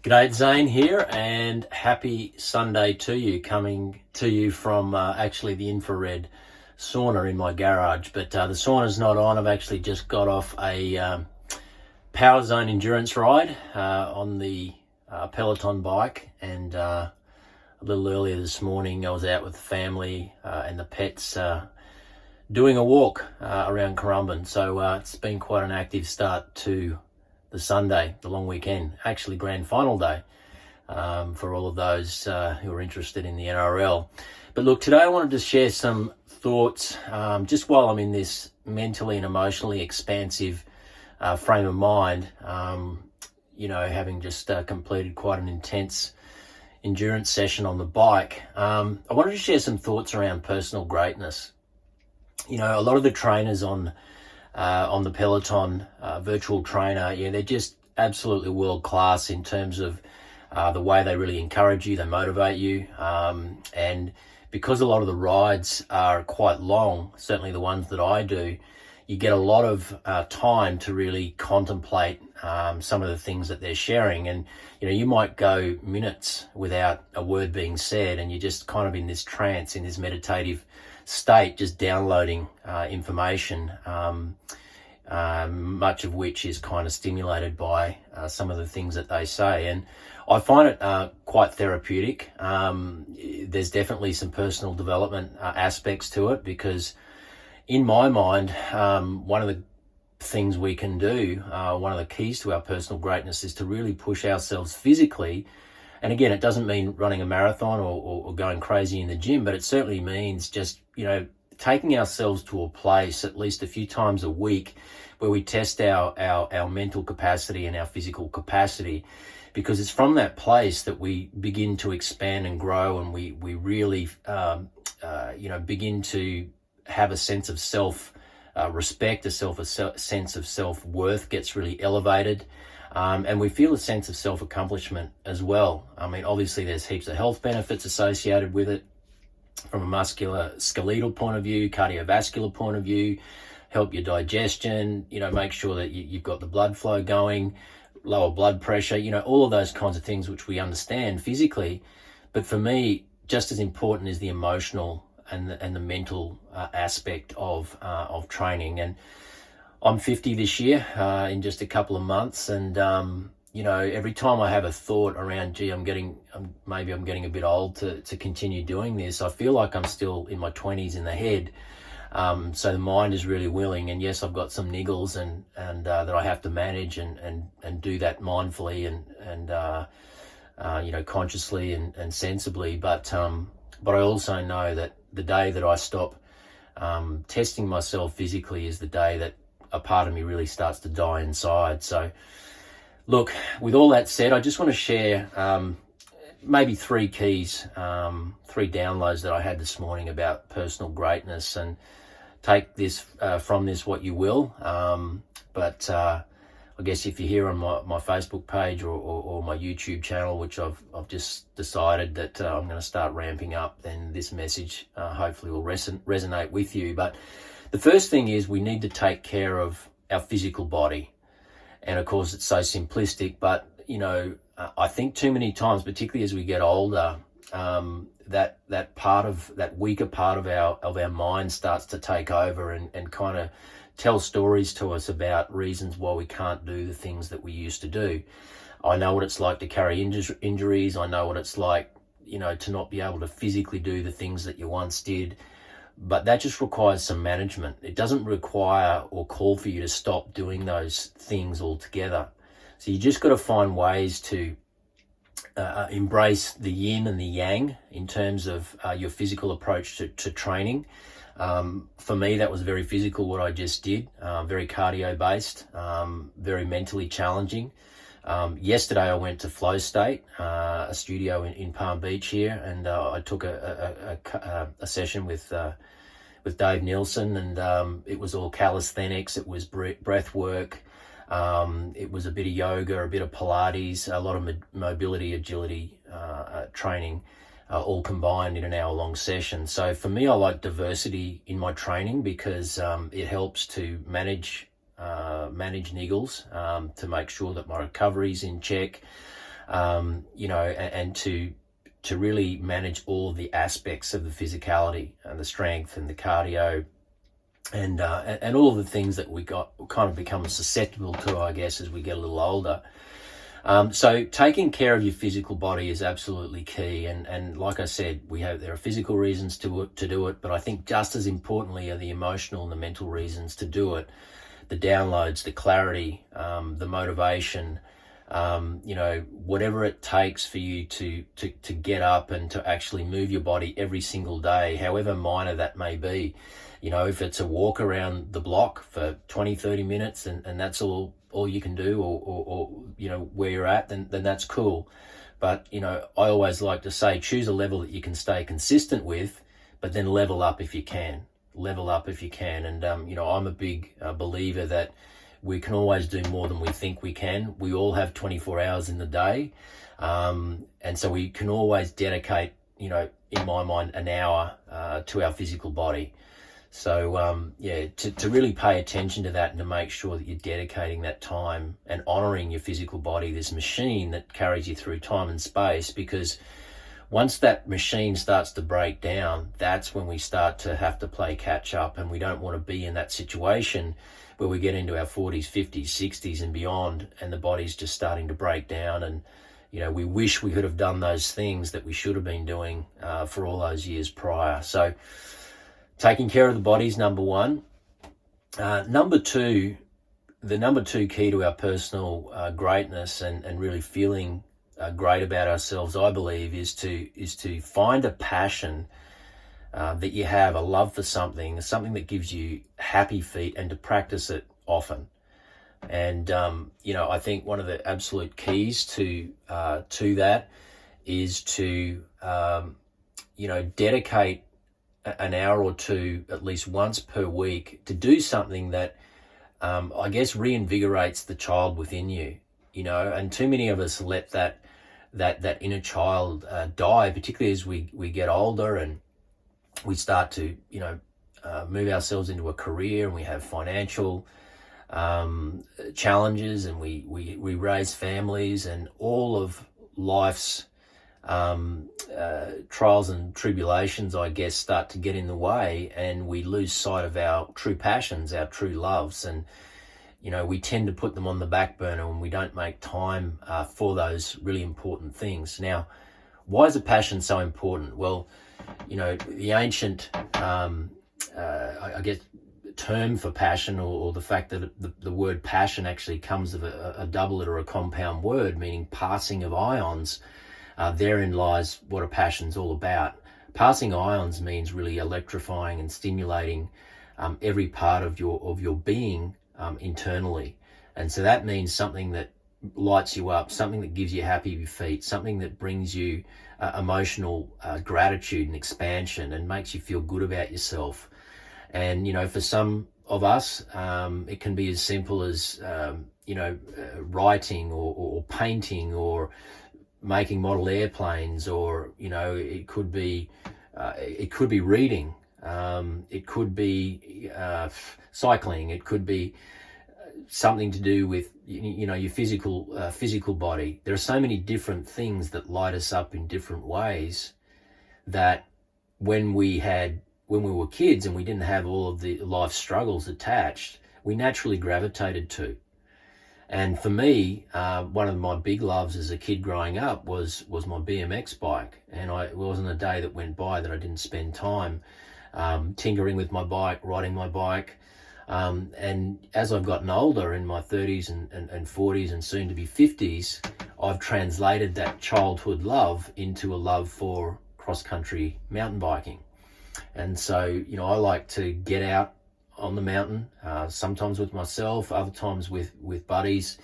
G'day, Zane here, and happy Sunday to you, coming to you from actually the infrared sauna in my garage. But the sauna's not on. I've actually just got off a Power Zone endurance ride on the Peloton bike, and a little earlier this morning I was out with the family and the pets doing a walk around Currumbin. So it's been quite an active start to the Sunday, the long weekend, actually grand final day for all of those who are interested in the NRL. But look, today I wanted to share some thoughts just while I'm in this mentally and emotionally expansive frame of mind, having just completed quite an intense endurance session on the bike. I wanted to share some thoughts around personal greatness. You know, a lot of the trainers on the Peloton virtual trainer, they're just absolutely world class in terms of the way they really encourage you, they motivate you, and because a lot of the rides are quite long, certainly the ones that I do, you get a lot of time to really contemplate some of the things that they're sharing. And you might go minutes without a word being said, and you're just kind of in this trance, in this meditative state, just downloading information, much of which is kind of stimulated by some of the things that they say. And I find it quite therapeutic. There's definitely some personal development aspects to it, because in my mind, one of the things we can do, one of the keys to our personal greatness, is to really push ourselves physically. And again, it doesn't mean running a marathon or going crazy in the gym, but it certainly means just, taking ourselves to a place at least a few times a week where we test our mental capacity and our physical capacity, because it's from that place that we begin to expand and grow, and we really, begin to have a sense of self respect, a sense of self-worth gets really elevated. And we feel a sense of self-accomplishment as well. I mean, obviously there's heaps of health benefits associated with it from a musculoskeletal point of view, cardiovascular point of view, help your digestion, make sure that you've got the blood flow going, lower blood pressure, all of those kinds of things which we understand physically. But for me, just as important is the emotional and the mental aspect of training. And I'm 50 this year, in just a couple of months, and every time I have a thought around, gee, maybe I'm getting a bit old to continue doing this, I feel like I'm still in my 20s in the head. So the mind is really willing, and yes, I've got some niggles and that I have to manage and do that mindfully and consciously and sensibly. But I also know that the day that I stop testing myself physically is the day that a part of me really starts to die inside. So look, with all that said, I just want to share maybe three keys, three downloads that I had this morning about personal greatness, and take this from this what you will. But I guess if you're here on my Facebook page or my YouTube channel, which I've just decided that I'm going to start ramping up, then this message hopefully will resonate with you. But the first thing is, we need to take care of our physical body. And of course, it's so simplistic, but I think too many times, particularly as we get older, that weaker part of our mind starts to take over and kind of tell stories to us about reasons why we can't do the things that we used to do. I know what it's like to carry injuries. I know what it's like, to not be able to physically do the things that you once did. But that just requires some management. It doesn't require or call for you to stop doing those things altogether. So you just got to find ways to embrace the yin and the yang in terms of your physical approach to training. For me, that was very physical, what I just did, very cardio based, very mentally challenging. Yesterday I went to Flow State, a studio in Palm Beach here, and I took a session with Dave Nielsen, and it was all calisthenics, it was breath work, it was a bit of yoga, a bit of Pilates, a lot of mobility, agility training, all combined in an hour-long session. So for me, I like diversity in my training because it helps to manage niggles, to make sure that my recovery's in check, and to really manage all of the aspects of the physicality and the strength and the cardio and all of the things that we got kind of become susceptible to, I guess, as we get a little older. So taking care of your physical body is absolutely key. And like I said, there are physical reasons to do it, but I think just as importantly are the emotional and the mental reasons to do it. The downloads, the clarity, the motivation, whatever it takes for you to get up and to actually move your body every single day, however minor that may be. If it's a walk around the block for 20, 30 minutes and that's all you can do or where you're at, then that's cool. But, I always like to say, choose a level that you can stay consistent with, but then level up if you can. And, I'm a big believer that we can always do more than we think we can. We all have 24 hours in the day. And so we can always dedicate, in my mind, an hour to our physical body. So, to really pay attention to that and to make sure that you're dedicating that time and honoring your physical body, this machine that carries you through time and space, because once that machine starts to break down, that's when we start to have to play catch up, and we don't want to be in that situation where we get into our 40s, 50s, 60s and beyond, and the body's just starting to break down, and we wish we could have done those things that we should have been doing for all those years prior. So taking care of the body is number one. Number two, the number two key to our personal greatness and really feeling great about ourselves, I believe, is to find a passion that you have, a love for something that gives you happy feet, and to practice it often. And I think one of the absolute keys to that is to dedicate an hour or two at least once per week to do something that I guess reinvigorates the child within you. And too many of us let that inner child die, particularly as we get older and we start to move ourselves into a career, and we have financial challenges, and we raise families, and all of life's trials and tribulations, I guess, start to get in the way, and we lose sight of our true passions, our true loves, and we tend to put them on the back burner when we don't make time for those really important things. Now, why is a passion so important? Well, the ancient I guess term for passion, or the fact that the word passion actually comes of a doublet or a compound word meaning passing of ions. Therein lies what a passion's all about. Passing ions means really electrifying and stimulating every part of your being internally. And so that means something that lights you up, something that gives you happy feet, something that brings you emotional gratitude and expansion and makes you feel good about yourself. And, for some of us, it can be as simple as, writing or painting or making model airplanes, or it could be reading, it could be cycling, it could be something to do with your physical body. There are so many different things that light us up in different ways that when we were kids and we didn't have all of the life struggles attached, we naturally gravitated to. And for me, one of my big loves as a kid growing up was my BMX bike. And it wasn't a day that went by that I didn't spend time tinkering with my bike, riding my bike. And as I've gotten older, in my 30s and 40s and soon to be 50s, I've translated that childhood love into a love for cross-country mountain biking. And so, I like to get out on the mountain, sometimes with myself, other times with buddies,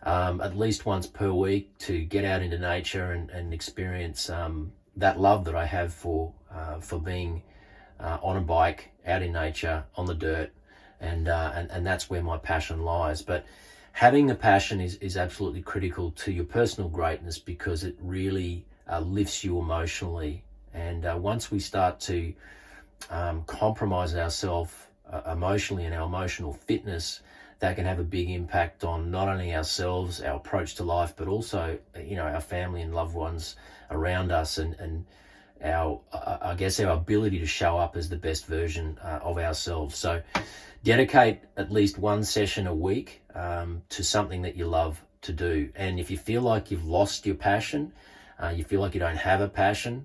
at least once per week, to get out into nature and experience that love that I have for being on a bike, out in nature, on the dirt, and that's where my passion lies. But having the passion is absolutely critical to your personal greatness, because it really lifts you emotionally. And once we start to compromise ourselves emotionally and our emotional fitness, that can have a big impact on not only ourselves, our approach to life, but also, our family and loved ones around us, and our, I guess, our ability to show up as the best version of ourselves. So dedicate at least one session a week to something that you love to do. And if you feel like you've lost your passion, you feel like you don't have a passion,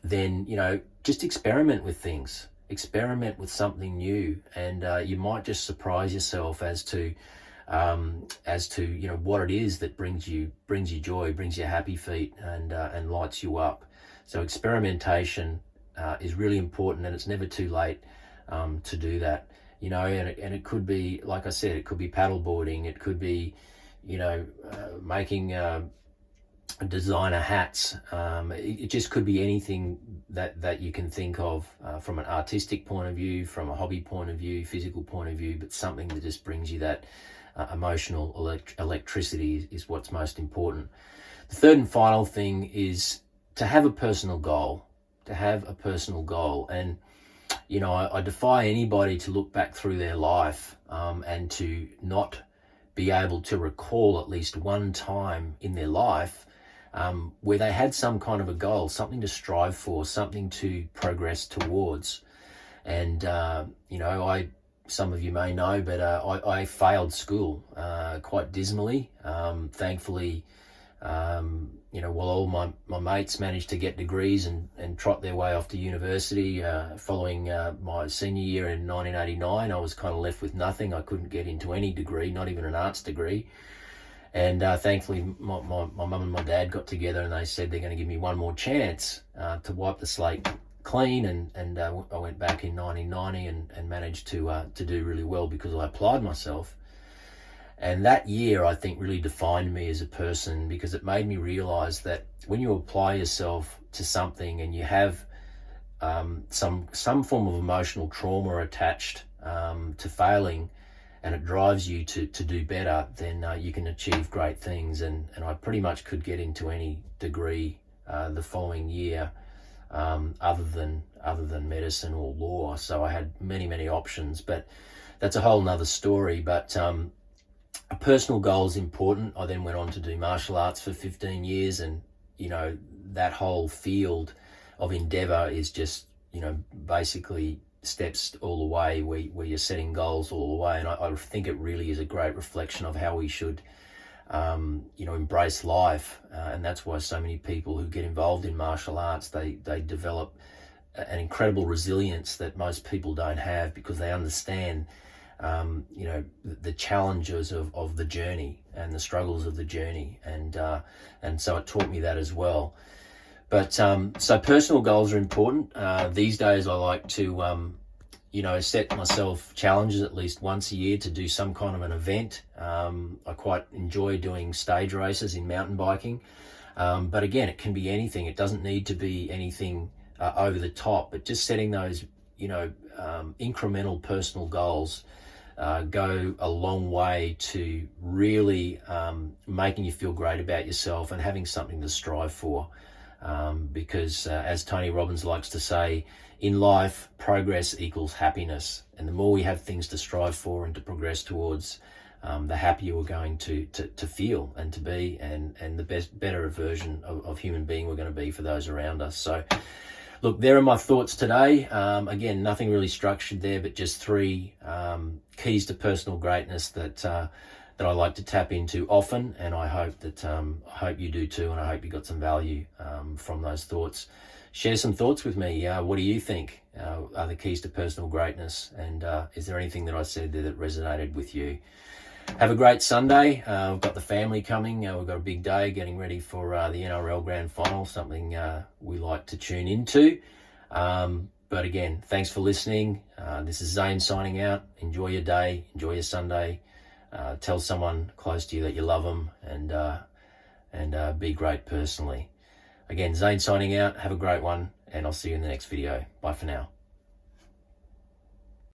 then, just experiment with things. Experiment with something new, and you might just surprise yourself as to what it is that brings you joy, brings you happy feet, and lights you up. So experimentation is really important, and it's never too late to do that. And it could be, like I said, it could be paddleboarding, it could be making designer hats. It just could be anything that you can think of from an artistic point of view, from a hobby point of view, physical point of view, but something that just brings you that emotional electricity is what's most important. The third and final thing is to have a personal goal. And I defy anybody to look back through their life and to not be able to recall at least one time in their life where they had some kind of a goal, something to strive for, something to progress towards. And, some of you may know, but I failed school quite dismally. Thankfully, while all my mates managed to get degrees and trot their way off to university, following my senior year in 1989, I was kind of left with nothing. I couldn't get into any degree, not even an arts degree. And thankfully, my mum and my dad got together and they said they're going to give me one more chance to wipe the slate clean. And I went back in 1990 and managed to do really well because I applied myself. And that year, I think, really defined me as a person, because it made me realize that when you apply yourself to something and you have some form of emotional trauma attached to failing, and it drives you to do better, then you can achieve great things. And I pretty much could get into any degree the following year, other than medicine or law. So I had many options, but that's a whole nother story. But a personal goal is important. I then went on to do martial arts for 15 years, and that whole field of endeavor is just basically steps all the way where you're setting goals all the way. And I think it really is a great reflection of how we should embrace life, and that's why so many people who get involved in martial arts, they develop an incredible resilience that most people don't have, because they understand the challenges of the journey and the struggles of the journey, and so it taught me that as well. But so personal goals are important. These days I like to set myself challenges at least once a year to do some kind of an event. I quite enjoy doing stage races in mountain biking, but again, it can be anything. It doesn't need to be anything over the top, but just setting those incremental personal goals go a long way to really making you feel great about yourself and having something to strive for. Because as Tony Robbins likes to say, in life, progress equals happiness. And the more we have things to strive for and to progress towards, the happier we're going to feel and to be, and the better version of human being we're going to be for those around us. So look, there are my thoughts today. Again, nothing really structured there, but just 3 keys to personal greatness that I like to tap into often, and I hope you do too, and I hope you got some value from those thoughts. Share some thoughts with me. What do you think are the keys to personal greatness, and is there anything that I said there that resonated with you? Have a great Sunday. We've got the family coming. We've got a big day getting ready for the NRL Grand Final, something we like to tune into. But again, thanks for listening. This is Zane signing out. Enjoy your day. Enjoy your Sunday. Tell someone close to you that you love them, and be great personally. Again, Zane signing out. Have a great one, and I'll see you in the next video. Bye for now.